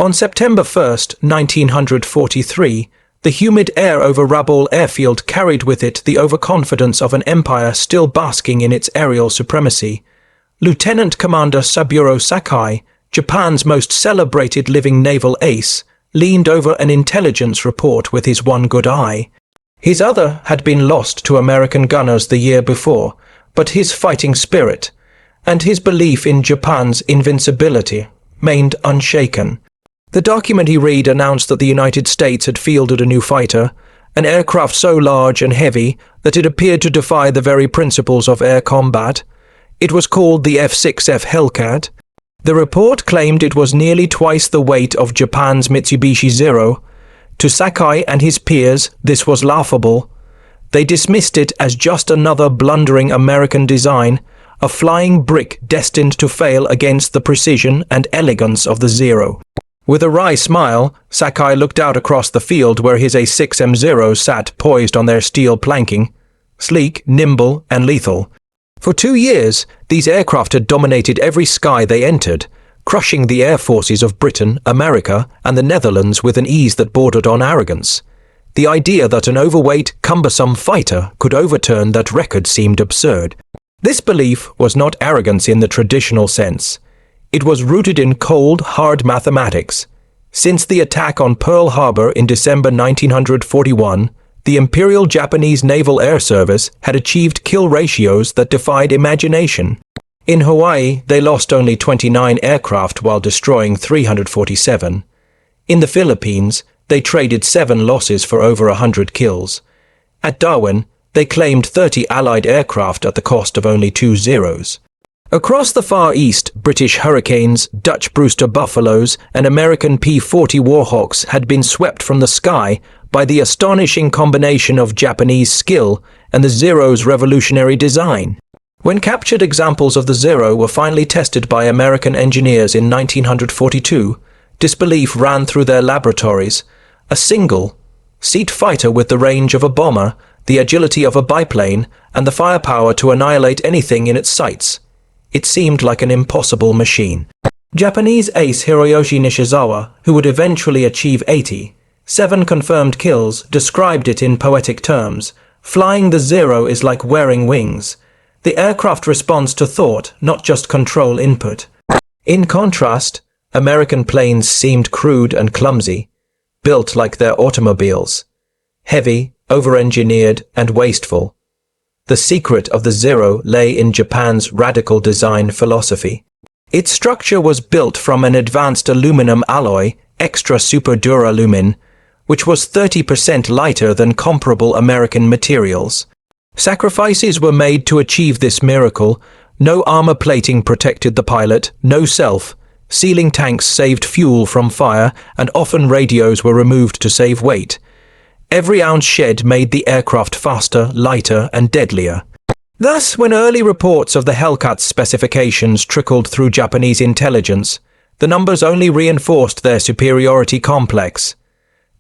On September 1, 1943, the humid air over Rabaul airfield carried with it the overconfidence of an empire still basking in its aerial supremacy. Lieutenant Commander Saburo Sakai, Japan's most celebrated living naval ace, leaned over an intelligence report with his one good eye. His other had been lost to American gunners the year before, but his fighting spirit and his belief in Japan's invincibility remained unshaken. The document he read announced that the United States had fielded a new fighter, an aircraft so large and heavy that it appeared to defy the very principles of air combat. It was called the F6F Hellcat. The report claimed it was nearly twice the weight of Japan's Mitsubishi Zero. To Sakai and his peers, this was laughable. They dismissed it as just another blundering American design, a flying brick destined to fail against the precision and elegance of the Zero. With a wry smile, Sakai looked out across the field where his A6M Zeros sat poised on their steel planking, sleek, nimble, and lethal. For 2 years, these aircraft had dominated every sky they entered, crushing the air forces of Britain, America, and the Netherlands with an ease that bordered on arrogance. The idea that an overweight, cumbersome fighter could overturn that record seemed absurd. This belief was not arrogance in the traditional sense. It was rooted in cold, hard mathematics. Since the attack on Pearl Harbor in December 1941, the Imperial Japanese Naval Air Service had achieved kill ratios that defied imagination. In Hawaii, they lost only 29 aircraft while destroying 347. In the Philippines, they traded 7 losses for over 100 kills. At Darwin, they claimed 30 Allied aircraft at the cost of only 2 Zeros. Across the Far East, British Hurricanes, Dutch Brewster Buffaloes, and American P-40 Warhawks had been swept from the sky by the astonishing combination of Japanese skill and the Zero's revolutionary design. When captured examples of the Zero were finally tested by American engineers in 1942, disbelief ran through their laboratories. A single-seat fighter with the range of a bomber, the agility of a biplane, and the firepower to annihilate anything in its sights. It seemed like an impossible machine. Japanese ace Hiroyoshi Nishizawa, who would eventually achieve 87 confirmed kills, described it in poetic terms. Flying the Zero is like wearing wings. The aircraft responds to thought, not just control input. In contrast, American planes seemed crude and clumsy, built like their automobiles. Heavy, over-engineered, and wasteful. The secret of the Zero lay in Japan's radical design philosophy. Its structure was built from an advanced aluminum alloy, extra super duralumin, which was 30% lighter than comparable American materials. Sacrifices were made to achieve this miracle. No armor plating protected the pilot, no self-sealing tanks saved fuel from fire, and often radios were removed to save weight. Every ounce shed made the aircraft faster, lighter, and deadlier. Thus, when early reports of the Hellcat's specifications trickled through Japanese intelligence, the numbers only reinforced their superiority complex.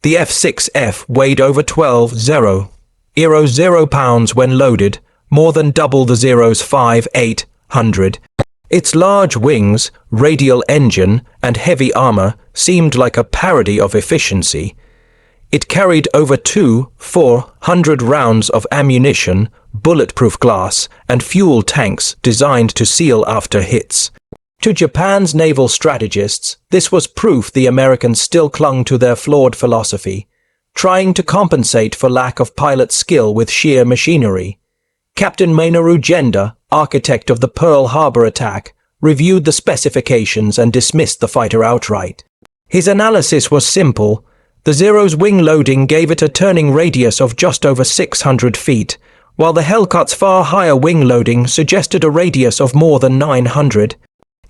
The F6F weighed over 0 pounds when loaded, more than double the Zero's 5,800. Its large wings, radial engine, and heavy armor seemed like a parody of efficiency. It carried over 400 rounds of ammunition, bulletproof glass, and fuel tanks designed to seal after hits. To Japan's naval strategists, this was proof the Americans still clung to their flawed philosophy, trying to compensate for lack of pilot skill with sheer machinery. Captain Minoru Genda, architect of the Pearl Harbor attack, reviewed the specifications and dismissed the fighter outright. His analysis was simple. The Zero's wing loading gave it a turning radius of just over 600 feet, while the Hellcat's far higher wing loading suggested a radius of more than 900.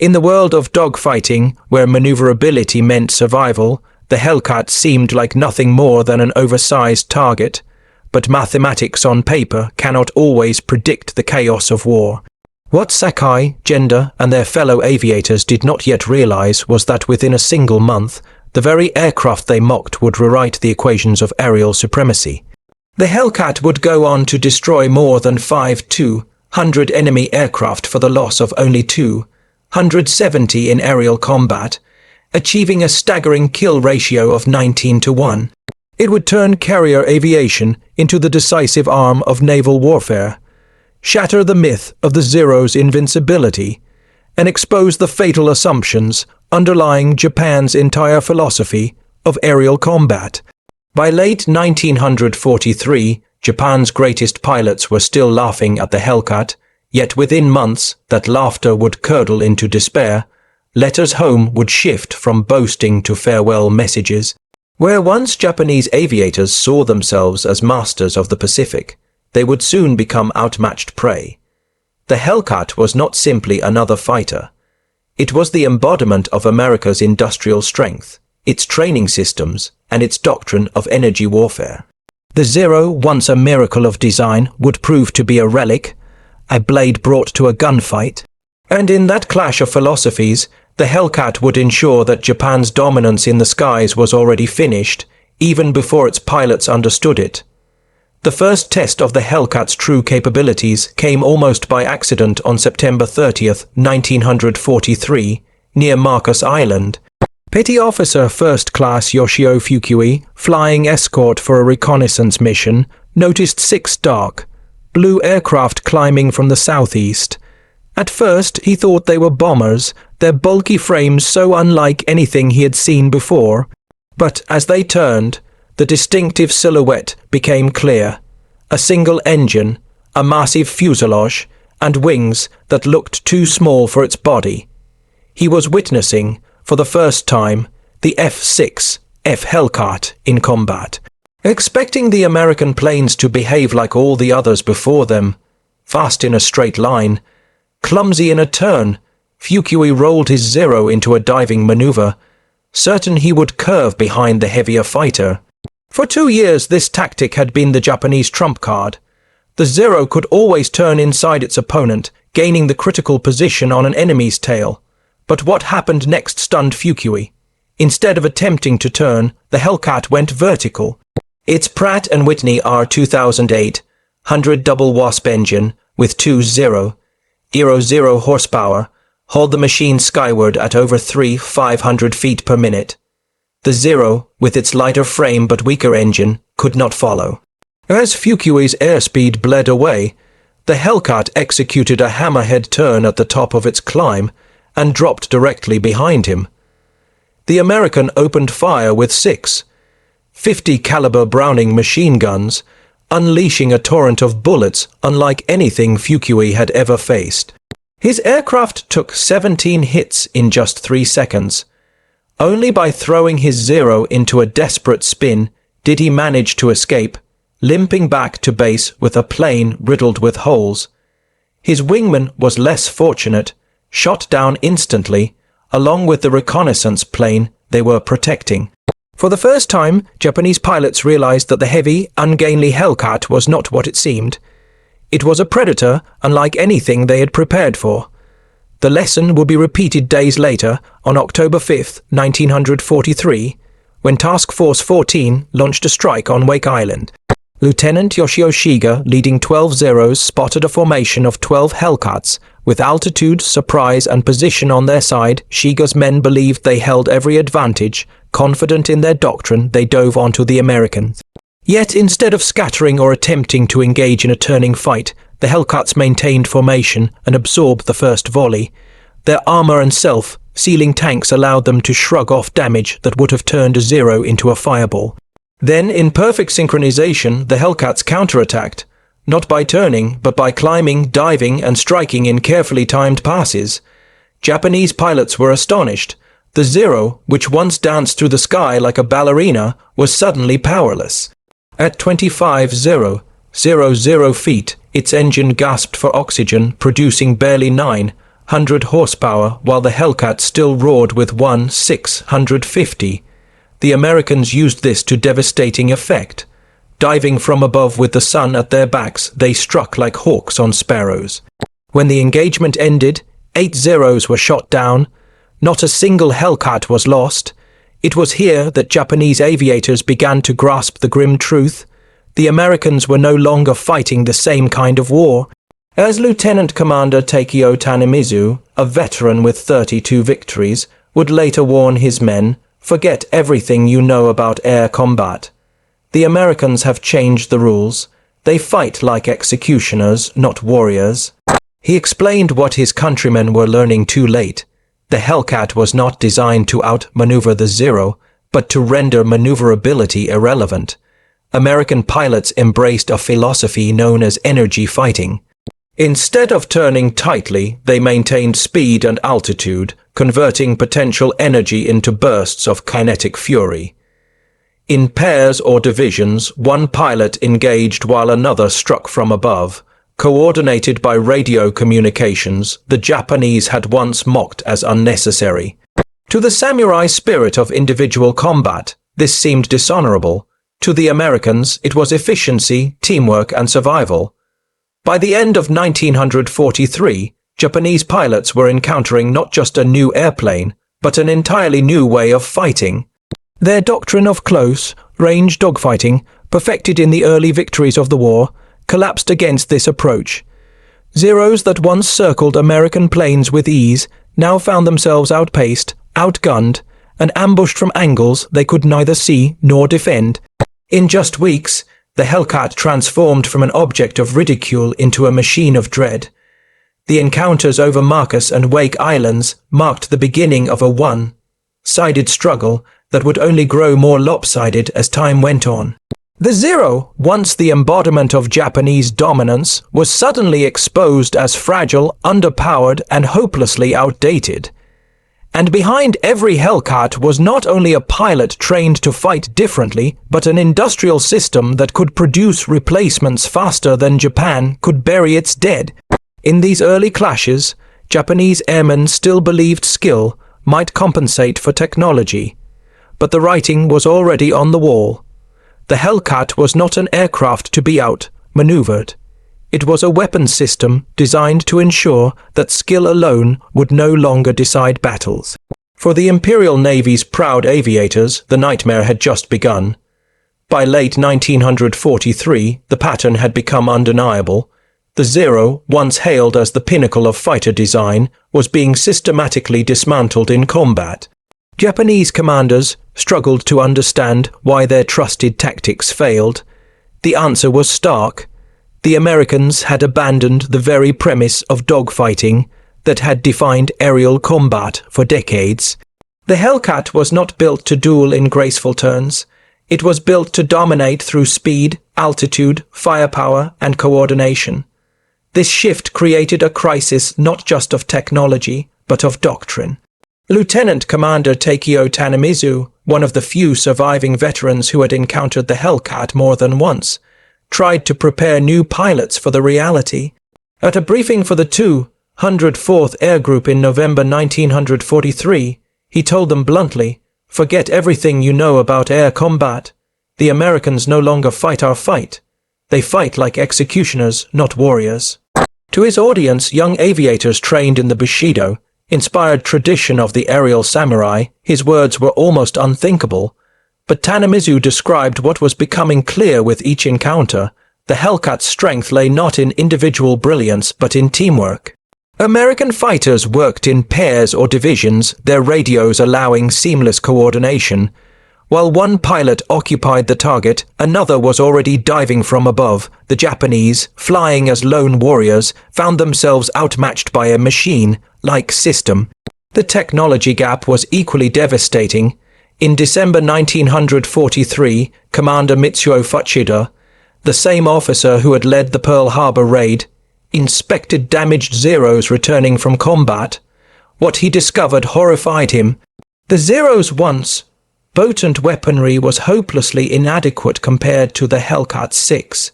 In the world of dogfighting, where maneuverability meant survival, the Hellcat seemed like nothing more than an oversized target, but mathematics on paper cannot always predict the chaos of war. What Sakai, Genda, and their fellow aviators did not yet realize was that within a single month, the very aircraft they mocked would rewrite the equations of aerial supremacy. The Hellcat would go on to destroy more than 200 enemy aircraft for the loss of only 270 in aerial combat, achieving a staggering kill ratio of 19-1. It would turn carrier aviation into the decisive arm of naval warfare, shatter the myth of the Zero's invincibility, and expose the fatal assumptions underlying Japan's entire philosophy of aerial combat. By late 1943, Japan's greatest pilots were still laughing at the Hellcat, yet within months that laughter would curdle into despair. Letters home would shift from boasting to farewell messages. Where once Japanese aviators saw themselves as masters of the Pacific, they would soon become outmatched prey. The Hellcat was not simply another fighter. It was the embodiment of America's industrial strength, its training systems, and its doctrine of energy warfare. The Zero, once a miracle of design, would prove to be a relic, a blade brought to a gunfight. And in that clash of philosophies, the Hellcat would ensure that Japan's dominance in the skies was already finished, even before its pilots understood it. The first test of the Hellcat's true capabilities came almost by accident on September 30th, 1943, near Marcus Island. Petty Officer First Class Yoshio Fukui, flying escort for a reconnaissance mission, noticed 6 dark, blue aircraft climbing from the southeast. At first, he thought they were bombers, their bulky frames so unlike anything he had seen before. But as they turned, the distinctive silhouette became clear. A single engine, a massive fuselage, and wings that looked too small for its body. He was witnessing, for the first time, the F6F Hellcat in combat. Expecting the American planes to behave like all the others before them, fast in a straight line, clumsy in a turn, Fukui rolled his Zero into a diving maneuver, certain he would curve behind the heavier fighter. For 2 years this tactic had been the Japanese trump card. The Zero could always turn inside its opponent, gaining the critical position on an enemy's tail. But what happened next stunned Fukui. Instead of attempting to turn, the Hellcat went vertical. Its Pratt & Whitney R2008 100 double wasp engine with 2 0 horsepower hauled the machine skyward at over 500 feet per minute. The Zero, with its lighter frame but weaker engine, could not follow. As Fukui's airspeed bled away, the Hellcat executed a hammerhead turn at the top of its climb and dropped directly behind him. The American opened fire with 6 .50 caliber Browning machine guns, unleashing a torrent of bullets unlike anything Fukui had ever faced. His aircraft took 17 hits in just 3 seconds. Only by throwing his Zero into a desperate spin did he manage to escape, limping back to base with a plane riddled with holes. His wingman was less fortunate, shot down instantly, along with the reconnaissance plane they were protecting. For the first time, Japanese pilots realized that the heavy, ungainly Hellcat was not what it seemed. It was a predator unlike anything they had prepared for. The lesson would be repeated days later, on October 5, 1943, when Task Force 14 launched a strike on Wake Island. Lieutenant Yoshio Shiga, leading 12 Zeros, spotted a formation of 12 Hellcats. With altitude, surprise, and position on their side, Shiga's men believed they held every advantage. Confident in their doctrine, they dove onto the Americans. Yet, instead of scattering or attempting to engage in a turning fight, the Hellcats maintained formation and absorbed the first volley. Their armor and self-sealing tanks allowed them to shrug off damage that would have turned a Zero into a fireball. Then, in perfect synchronization, the Hellcats counterattacked, not by turning, but by climbing, diving, and striking in carefully timed passes. Japanese pilots were astonished. The Zero, which once danced through the sky like a ballerina, was suddenly powerless. At 25,000 feet, its engine gasped for oxygen, producing barely 900 horsepower, while the Hellcat still roared with 650. The Americans used this to devastating effect. Diving from above with the sun at their backs, they struck like hawks on sparrows. When the engagement ended, 8 Zeros were shot down. Not a single Hellcat was lost. It was here that Japanese aviators began to grasp the grim truth. The Americans were no longer fighting the same kind of war. As Lieutenant Commander Takeo Tanemizu, a veteran with 32 victories, would later warn his men, "Forget everything you know about air combat. The Americans have changed the rules. They fight like executioners, not warriors." He explained what his countrymen were learning too late. The Hellcat was not designed to outmaneuver the Zero, but to render maneuverability irrelevant. American pilots embraced a philosophy known as energy fighting. Instead of turning tightly, they maintained speed and altitude, converting potential energy into bursts of kinetic fury. In pairs or divisions, one pilot engaged while another struck from above. Coordinated by radio communications, the Japanese had once mocked as unnecessary. To the samurai spirit of individual combat, this seemed dishonorable. To the Americans, it was efficiency, teamwork, and survival. By the end of 1943, Japanese pilots were encountering not just a new airplane, but an entirely new way of fighting. Their doctrine of close-range dogfighting, perfected in the early victories of the war, collapsed against this approach. Zeros that once circled American planes with ease now found themselves outpaced, outgunned, and ambushed from angles they could neither see nor defend. In just weeks, the Hellcat transformed from an object of ridicule into a machine of dread. The encounters over Marcus and Wake Islands marked the beginning of a one-sided struggle that would only grow more lopsided as time went on. The Zero, once the embodiment of Japanese dominance, was suddenly exposed as fragile, underpowered, and hopelessly outdated. And behind every Hellcat was not only a pilot trained to fight differently, but an industrial system that could produce replacements faster than Japan could bury its dead. In these early clashes, Japanese airmen still believed skill might compensate for technology. But the writing was already on the wall. The Hellcat was not an aircraft to be outmaneuvered. It was a weapons system designed to ensure that skill alone would no longer decide battles. For the Imperial Navy's proud aviators, the nightmare had just begun. By late 1943, the pattern had become undeniable. The Zero, once hailed as the pinnacle of fighter design, was being systematically dismantled in combat. Japanese commanders struggled to understand why their trusted tactics failed. The answer was stark. The Americans had abandoned the very premise of dogfighting that had defined aerial combat for decades. The Hellcat was not built to duel in graceful turns. It was built to dominate through speed, altitude, firepower, and coordination. This shift created a crisis not just of technology, but of doctrine. Lieutenant Commander Takeo Tanemizu, one of the few surviving veterans who had encountered the Hellcat more than once, tried to prepare new pilots for the reality. At a briefing for the 204th Air Group in November 1943, he told them bluntly, "Forget everything you know about air combat. The Americans no longer fight our fight. They fight like executioners, not warriors." To his audience, young aviators trained in the Bushido, inspired tradition of the aerial samurai, his words were almost unthinkable. But Tanemizu described what was becoming clear with each encounter. The Hellcat's strength lay not in individual brilliance, but in teamwork. American fighters worked in pairs or divisions, their radios allowing seamless coordination. While one pilot occupied the target, another was already diving from above. The Japanese, flying as lone warriors, found themselves outmatched by a machine-like system. The technology gap was equally devastating. In December 1943, Commander Mitsuo Fuchida, the same officer who had led the Pearl Harbor raid, inspected damaged Zeros returning from combat. What he discovered horrified him. The Zero's once potent weaponry was hopelessly inadequate compared to the Hellcat 6.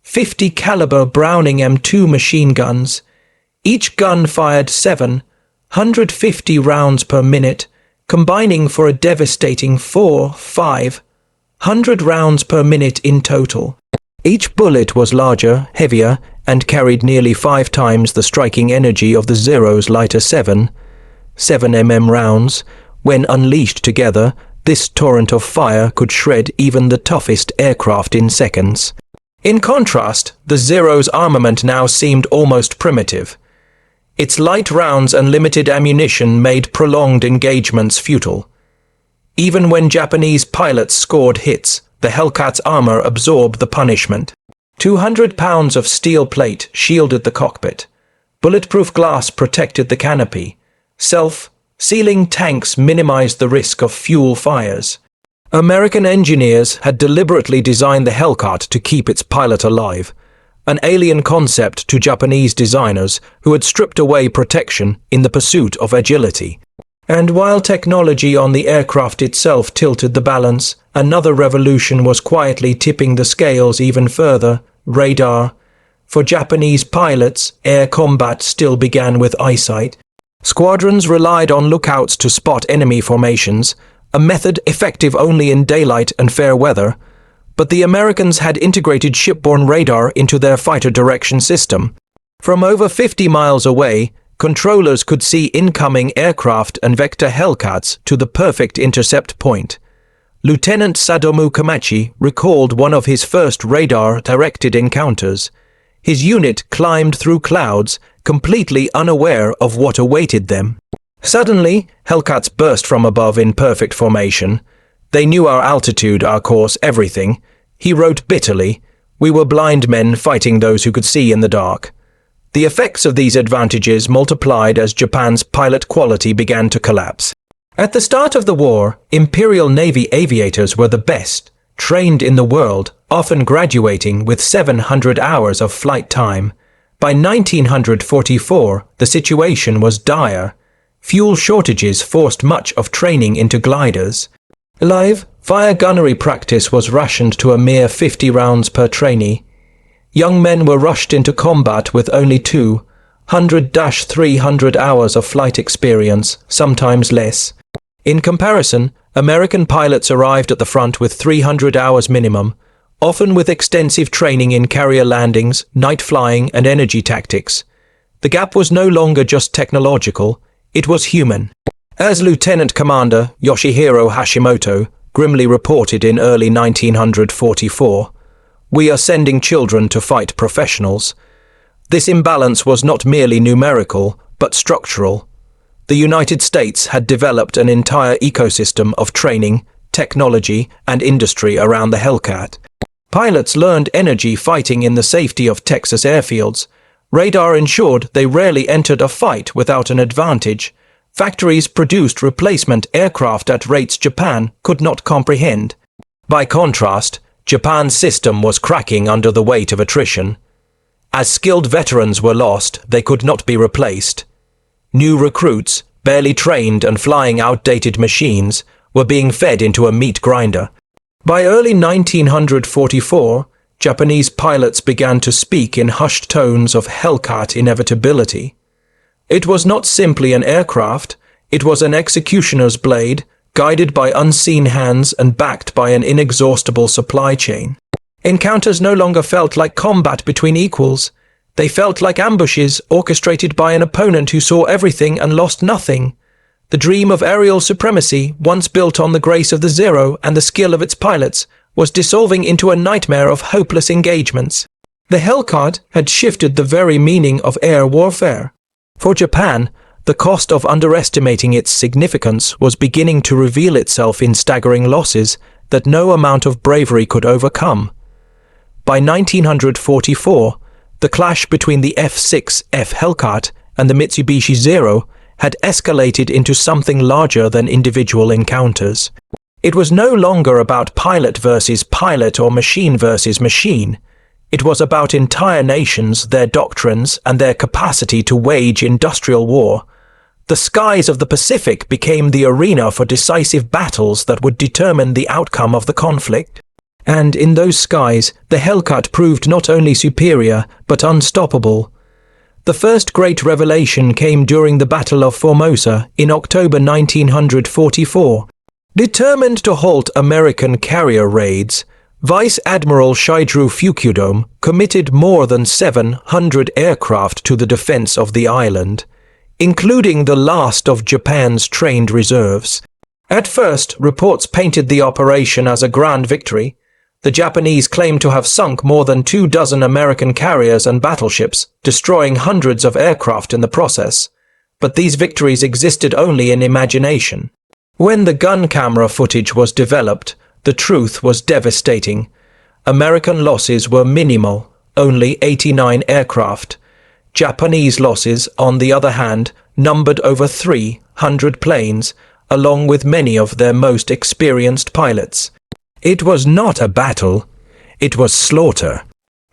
50 caliber Browning M2 machine guns. Each gun fired 750 rounds per minute, combining for a devastating 500 rounds per minute in total. Each bullet was larger, heavier, and carried nearly 5 times the striking energy of the Zero's lighter 7mm rounds. When unleashed together, this torrent of fire could shred even the toughest aircraft in seconds. In contrast, the Zero's armament now seemed almost primitive. Its light rounds and limited ammunition made prolonged engagements futile. Even when Japanese pilots scored hits, the Hellcat's armor absorbed the punishment. 200 pounds of steel plate shielded the cockpit. Bulletproof glass protected the canopy. Self-sealing tanks minimized the risk of fuel fires. American engineers had deliberately designed the Hellcat to keep its pilot alive, an alien concept to Japanese designers who had stripped away protection in the pursuit of agility. And while technology on the aircraft itself tilted the balance, another revolution was quietly tipping the scales even further: radar. For Japanese pilots, air combat still began with eyesight. Squadrons relied on lookouts to spot enemy formations, a method effective only in daylight and fair weather. But the Americans had integrated shipborne radar into their fighter direction system. From over 50 miles away, controllers could see incoming aircraft and vector Hellcats to the perfect intercept point. Lieutenant Sadomu Kamachi recalled one of his first radar-directed encounters. His unit climbed through clouds, completely unaware of what awaited them. Suddenly, Hellcats burst from above in perfect formation. They knew our altitude, our course, everything. He wrote bitterly, "We were blind men fighting those who could see in the dark." The effects of these advantages multiplied as Japan's pilot quality began to collapse. At the start of the war, Imperial Navy aviators were the best, trained in the world, often graduating with 700 hours of flight time. By 1944, the situation was dire. Fuel shortages forced much of training into gliders. Live fire gunnery practice was rationed to a mere 50 rounds per trainee. Young men were rushed into combat with only 200-300 hours of flight experience, sometimes less. In comparison, American pilots arrived at the front with 300 hours minimum, often with extensive training in carrier landings, night flying, and energy tactics. The gap was no longer just technological, it was human. As Lieutenant Commander Yoshihiro Hashimoto grimly reported in early 1944, "We are sending children to fight professionals." This imbalance was not merely numerical, but structural. The United States had developed an entire ecosystem of training, technology, and industry around the Hellcat. Pilots learned energy fighting in the safety of Texas airfields. Radar ensured they rarely entered a fight without an advantage. Factories produced replacement aircraft at rates Japan could not comprehend. By contrast, Japan's system was cracking under the weight of attrition. As skilled veterans were lost, they could not be replaced. New recruits, barely trained and flying outdated machines, were being fed into a meat grinder. By early 1944, Japanese pilots began to speak in hushed tones of Hellcat inevitability. It was not simply an aircraft, it was an executioner's blade, guided by unseen hands and backed by an inexhaustible supply chain. Encounters no longer felt like combat between equals. They felt like ambushes orchestrated by an opponent who saw everything and lost nothing. The dream of aerial supremacy, once built on the grace of the Zero and the skill of its pilots, was dissolving into a nightmare of hopeless engagements. The Hellcat had shifted the very meaning of air warfare. For Japan, the cost of underestimating its significance was beginning to reveal itself in staggering losses that no amount of bravery could overcome. By 1944, the clash between the F6F Hellcat and the Mitsubishi Zero had escalated into something larger than individual encounters. It was no longer about pilot versus pilot or machine versus machine. It was about entire nations, their doctrines, and their capacity to wage industrial war. The skies of the Pacific became the arena for decisive battles that would determine the outcome of the conflict. And in those skies, the Hellcat proved not only superior, but unstoppable. The first great revelation came during the Battle of Formosa in October 1944. Determined to halt American carrier raids, Vice Admiral Shidru Fukudome committed more than 700 aircraft to the defense of the island, including the last of Japan's trained reserves. At first, reports painted the operation as a grand victory. The Japanese claimed to have sunk more than 24 American carriers and battleships, destroying hundreds of aircraft in the process. But these victories existed only in imagination. When the gun camera footage was developed, the truth was devastating. American losses were minimal, only 89 aircraft. Japanese losses, on the other hand, numbered over 300 planes, along with many of their most experienced pilots. It was not a battle, it was slaughter.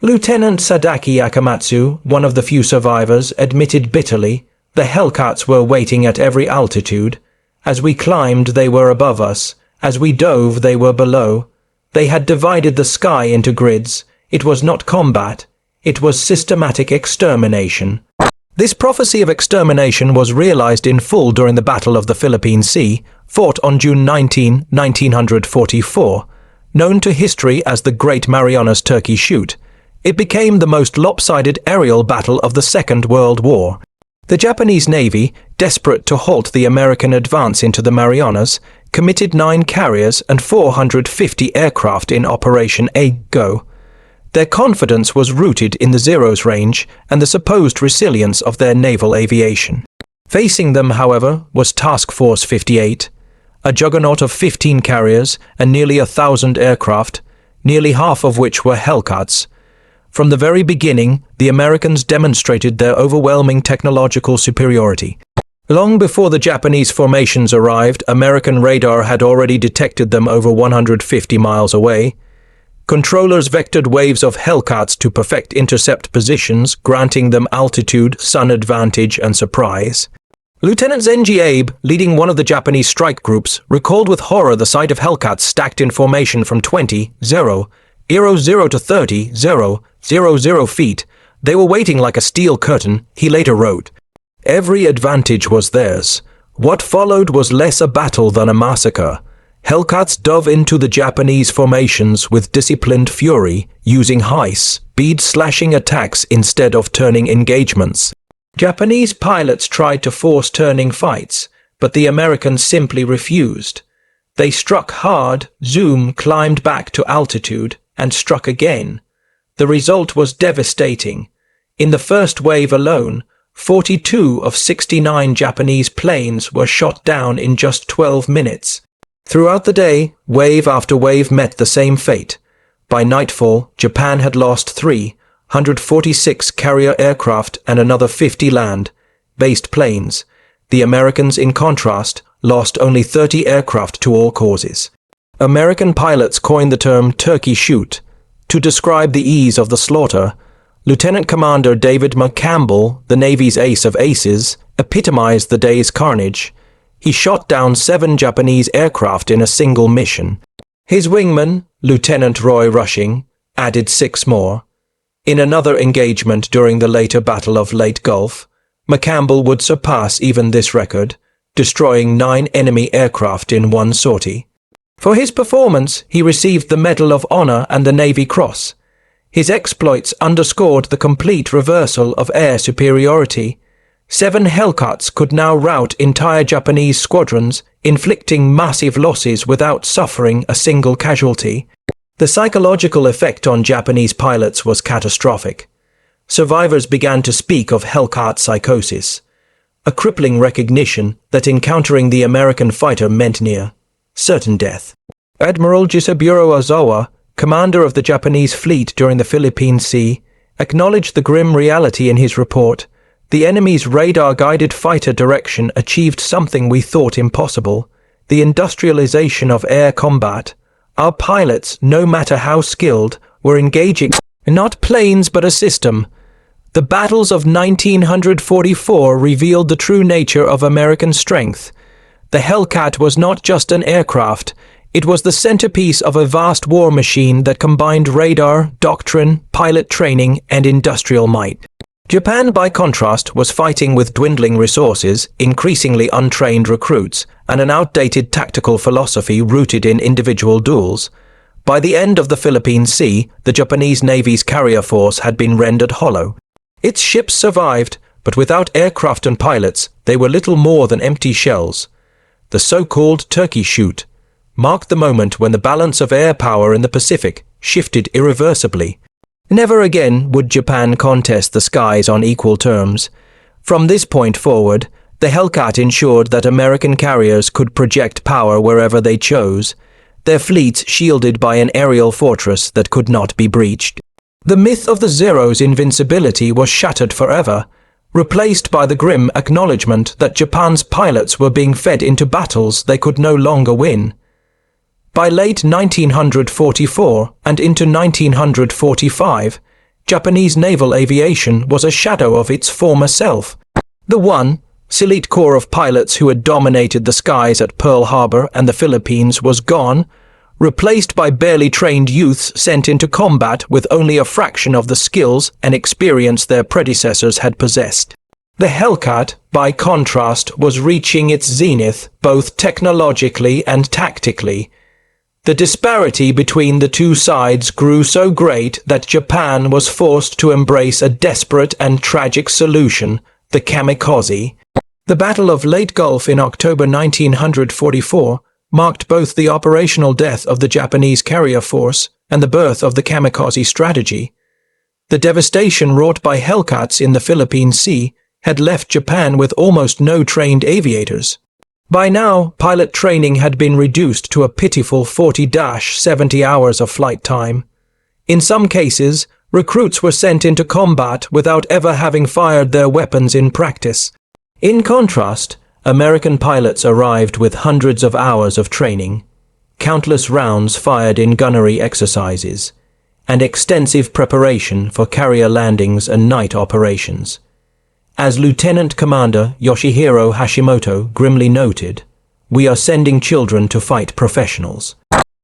Lieutenant Sadaki Akamatsu, one of the few survivors, admitted bitterly, "The Hellcats were waiting at every altitude. As we climbed, they were above us. As we dove, they were below. They had divided the sky into grids. It was not combat. It was systematic extermination." This prophecy of extermination was realized in full during the Battle of the Philippine Sea, fought on June 19, 1944. Known to history as the Great Marianas Turkey Shoot, it became the most lopsided aerial battle of the Second World War. The Japanese Navy, desperate to halt the American advance into the Marianas, committed 9 carriers and 450 aircraft in Operation A-Go. Their confidence was rooted in the Zero's range and the supposed resilience of their naval aviation. Facing them, however, was Task Force 58, a juggernaut of 15 carriers and nearly 1,000 aircraft, nearly half of which were Hellcats. From the very beginning, the Americans demonstrated their overwhelming technological superiority. Long before the Japanese formations arrived, American radar had already detected them over 150 miles away. Controllers vectored waves of Hellcats to perfect intercept positions, granting them altitude, sun advantage, and surprise. Lieutenant Zenji Abe, leading one of the Japanese strike groups, recalled with horror the sight of Hellcats stacked in formation from 20, 0, 0 to 30, 0, 0 feet. They were waiting like a steel curtain, he later wrote. Every advantage was theirs. What followed was less a battle than a massacre. Hellcats dove into the Japanese formations with disciplined fury, using high speed-slashing attacks instead of turning engagements. Japanese pilots tried to force turning fights, but the Americans simply refused. They struck hard, climbed back to altitude, and struck again. The result was devastating. In the first wave alone, 42 of 69 Japanese planes were shot down in just 12 minutes. Throughout the day, wave after wave met the same fate. By nightfall, Japan had lost 346 carrier aircraft and another 50 land-based planes. The Americans, in contrast, lost only 30 aircraft to all causes. American pilots coined the term Turkey Shoot to describe the ease of the slaughter. Lieutenant Commander David McCampbell, the Navy's ace of aces, epitomized the day's carnage. He shot down 7 Japanese aircraft in a single mission. His wingman, Lieutenant Roy Rushing, added 6 more. In another engagement during the later Battle of Leyte Gulf, McCampbell would surpass even this record, destroying 9 enemy aircraft in one sortie. For his performance, he received the Medal of Honor and the Navy Cross. His exploits underscored the complete reversal of air superiority. 7 Hellcats could now rout entire Japanese squadrons, inflicting massive losses without suffering a single casualty. The psychological effect on Japanese pilots was catastrophic. Survivors began to speak of Hellcat psychosis, a crippling recognition that encountering the American fighter meant near certain death. Admiral Jisaburo Ozawa, commander of the Japanese fleet during the Philippine Sea, acknowledged the grim reality in his report. The enemy's radar-guided fighter direction achieved something we thought impossible: the industrialization of air combat. Our pilots, no matter how skilled, were engaging not planes but a system. The battles of 1944 revealed the true nature of American strength. The Hellcat was not just an aircraft. It was the centerpiece of a vast war machine that combined radar, doctrine, pilot training, and industrial might. Japan, by contrast, was fighting with dwindling resources, increasingly untrained recruits, and an outdated tactical philosophy rooted in individual duels. By the end of the Philippine Sea, the Japanese Navy's carrier force had been rendered hollow. Its ships survived, but without aircraft and pilots, they were little more than empty shells. The so-called Turkey Shoot marked the moment when the balance of air power in the Pacific shifted irreversibly. Never again would Japan contest the skies on equal terms. From this point forward, the Hellcat ensured that American carriers could project power wherever they chose, their fleets shielded by an aerial fortress that could not be breached. The myth of the Zero's invincibility was shattered forever, replaced by the grim acknowledgement that Japan's pilots were being fed into battles they could no longer win. By late 1944 and into 1945, Japanese naval aviation was a shadow of its former self. The elite core of pilots who had dominated the skies at Pearl Harbor and the Philippines was gone, replaced by barely trained youths sent into combat with only a fraction of the skills and experience their predecessors had possessed. The Hellcat, by contrast, was reaching its zenith both technologically and tactically. The disparity between the two sides grew so great that Japan was forced to embrace a desperate and tragic solution, the Kamikaze. The Battle of Leyte Gulf in October 1944 marked both the operational death of the Japanese carrier force and the birth of the Kamikaze strategy. The devastation wrought by Hellcats in the Philippine Sea had left Japan with almost no trained aviators. By now, pilot training had been reduced to a pitiful 40-70 hours of flight time. In some cases, recruits were sent into combat without ever having fired their weapons in practice. In contrast, American pilots arrived with hundreds of hours of training, countless rounds fired in gunnery exercises, and extensive preparation for carrier landings and night operations. As Lieutenant Commander Yoshihiro Hashimoto grimly noted, "We are sending children to fight professionals."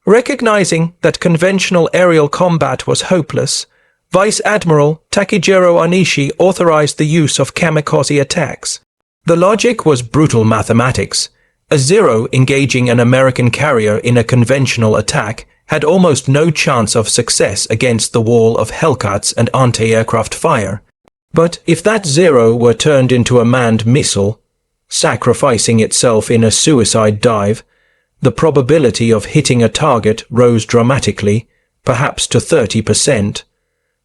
Recognizing that conventional aerial combat was hopeless, Vice Admiral Takejiro Onishi authorized the use of kamikaze attacks. The logic was brutal mathematics. A Zero engaging an American carrier in a conventional attack had almost no chance of success against the wall of Hellcats and anti-aircraft fire. But if that Zero were turned into a manned missile, sacrificing itself in a suicide dive, the probability of hitting a target rose dramatically, perhaps to 30%.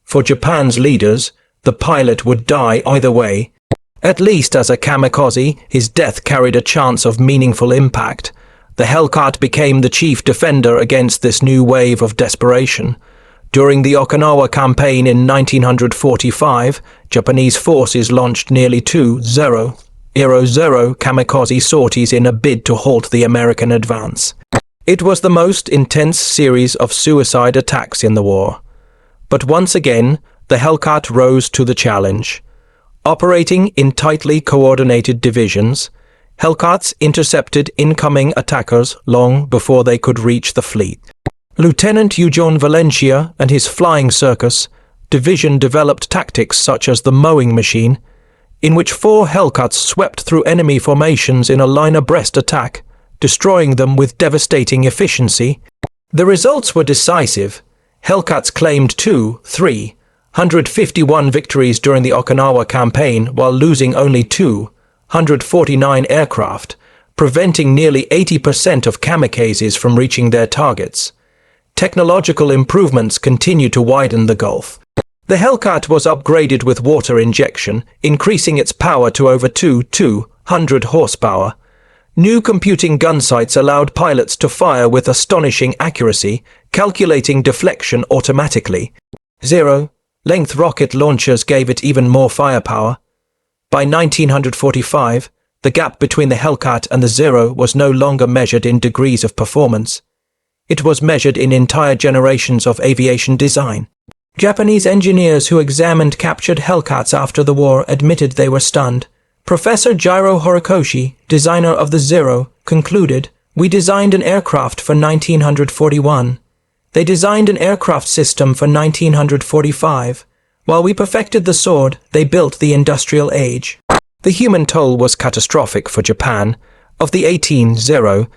For Japan's leaders, the pilot would die either way. At least as a kamikaze, his death carried a chance of meaningful impact. The Hellcat became the chief defender against this new wave of desperation. During the Okinawa campaign in 1945, Japanese forces launched nearly 2 Zero kamikaze sorties in a bid to halt the American advance. It was the most intense series of suicide attacks in the war. But once again, the Hellcat rose to the challenge. Operating in tightly coordinated divisions, Hellcats intercepted incoming attackers long before they could reach the fleet. Lieutenant Eugen Valencia and his flying circus division developed tactics such as the mowing machine, in which 4 Hellcats swept through enemy formations in a line abreast attack, destroying them with devastating efficiency. The results were decisive. Hellcats claimed 151 victories during the Okinawa campaign while losing only 249 aircraft, preventing nearly 80% of kamikazes from reaching their targets. Technological improvements continue to widen the gulf. The Hellcat was upgraded with water injection, increasing its power to over 200 horsepower. New computing gun sights allowed pilots to fire with astonishing accuracy, calculating deflection automatically. Zero-length rocket launchers gave it even more firepower. By 1945, the gap between the Hellcat and the Zero was no longer measured in degrees of performance. It was measured in entire generations of aviation design. Japanese engineers who examined captured Hellcats after the war admitted they were stunned. Professor Jiro Horikoshi, designer of the Zero, concluded, "We designed an aircraft for 1941. They designed an aircraft system for 1945. While we perfected the sword, they built the industrial age." The human toll was catastrophic for Japan. Of the 18 Zero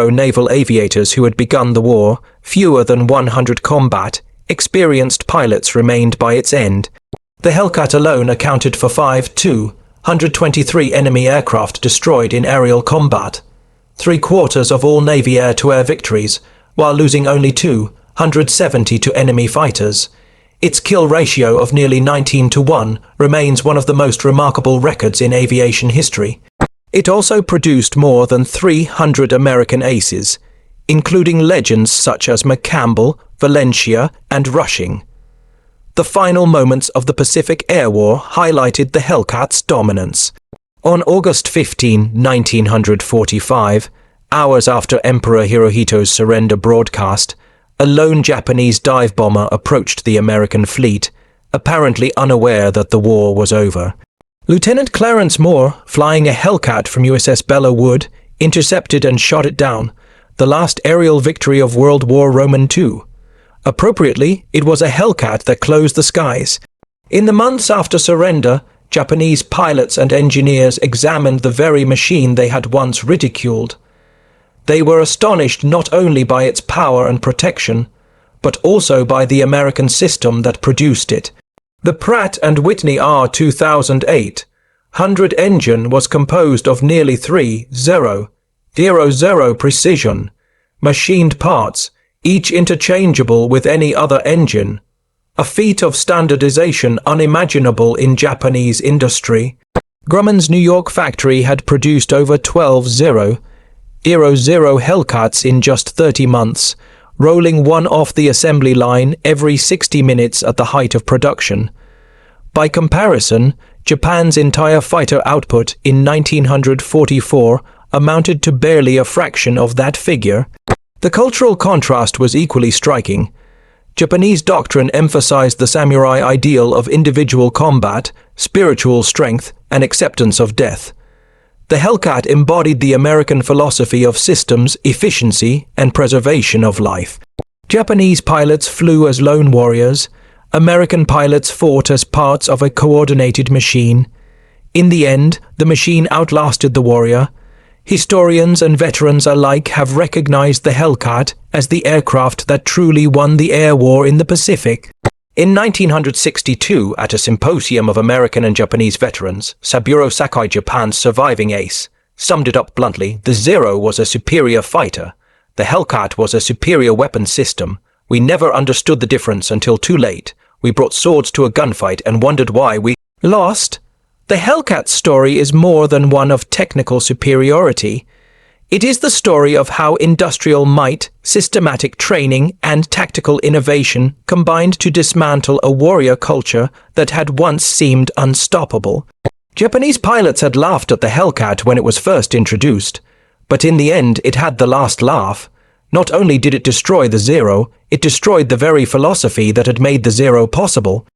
naval aviators who had begun the war, fewer than 100 combat, experienced pilots remained by its end. The Hellcat alone accounted for 123 enemy aircraft destroyed in aerial combat, 3/4 of all Navy air-to-air victories, while losing only 170 to enemy fighters. Its kill ratio of nearly 19-1 remains one of the most remarkable records in aviation history. It also produced more than 300 American aces, including legends such as McCampbell, Valencia, and Rushing. The final moments of the Pacific Air War highlighted the Hellcat's dominance. On August 15, 1945, hours after Emperor Hirohito's surrender broadcast, a lone Japanese dive bomber approached the American fleet, apparently unaware that the war was over. Lieutenant Clarence Moore, flying a Hellcat from USS Belleau Wood, intercepted and shot it down, the last aerial victory of World War II. Appropriately, it was a Hellcat that closed the skies. In the months after surrender, Japanese pilots and engineers examined the very machine they had once ridiculed. They were astonished not only by its power and protection, but also by the American system that produced it. The Pratt & Whitney R2008 100 engine was composed of nearly 300 precision machined parts, each interchangeable with any other engine, a feat of standardization unimaginable in Japanese industry. Grumman's New York factory had produced over 12 00 Hellcats in just 30 months, rolling one off the assembly line every 60 minutes at the height of production. By comparison, Japan's entire fighter output in 1944 amounted to barely a fraction of that figure. The cultural contrast was equally striking. Japanese doctrine emphasized the samurai ideal of individual combat, spiritual strength, and acceptance of death. The Hellcat embodied the American philosophy of systems, efficiency, and preservation of life. Japanese pilots flew as lone warriors. American pilots fought as parts of a coordinated machine. In the end, the machine outlasted the warrior. Historians and veterans alike have recognized the Hellcat as the aircraft that truly won the air war in the Pacific. In 1962, at a symposium of American and Japanese veterans, Saburo Sakai, Japan's surviving ace, summed it up bluntly: the Zero was a superior fighter. The Hellcat was a superior weapon system. We never understood the difference until too late. We brought swords to a gunfight and wondered why we lost. The Hellcat story is more than one of technical superiority. It is the story of how industrial might, systematic training, and tactical innovation combined to dismantle a warrior culture that had once seemed unstoppable. Japanese pilots had laughed at the Hellcat when it was first introduced, but in the end it had the last laugh. Not only did it destroy the Zero, it destroyed the very philosophy that had made the Zero possible.